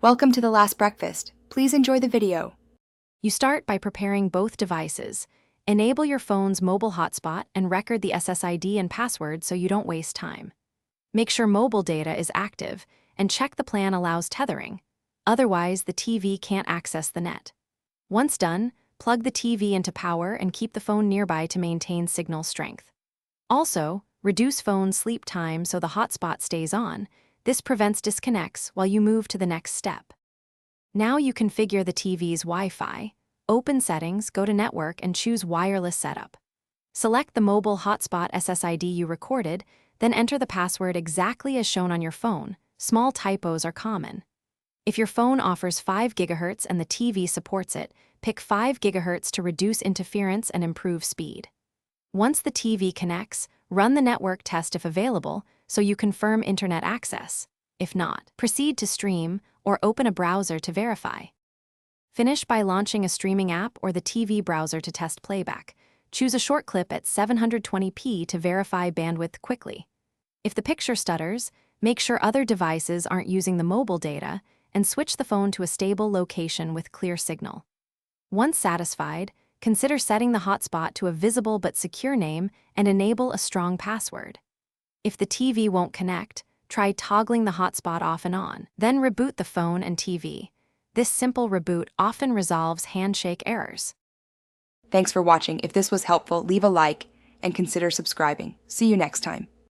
Welcome to the last breakfast. Please enjoy the video. You start by preparing both devices. Enable your phone's mobile hotspot and record the SSID and password so you don't waste time. Make sure mobile data is active and check the plan allows tethering. Otherwise, the TV can't access the net. Once done, plug the TV into power and keep the phone nearby to maintain signal strength. Also, reduce phone sleep time so the hotspot stays on. This prevents disconnects while you move to the next step. Now you configure the TV's Wi-Fi. Open Settings, go to Network and choose Wireless Setup. Select the mobile hotspot SSID you recorded, then enter the password exactly as shown on your phone. Small typos are common. If your phone offers 5 GHz and the TV supports it, pick 5 GHz to reduce interference and improve speed. Once the TV connects, run the network test if available, so you confirm internet access. If not, proceed to stream or open a browser to verify. Finish by launching a streaming app or the TV browser to test playback. Choose a short clip at 720p to verify bandwidth quickly. If the picture stutters, make sure other devices aren't using the mobile data and switch the phone to a stable location with clear signal. Once satisfied, consider setting the hotspot to a visible but secure name and enable a strong password. If the TV won't connect, try toggling the hotspot off and on, then reboot the phone and TV. This simple reboot often resolves handshake errors. Thanks for watching. If this was helpful, leave a like and consider subscribing. See you next time.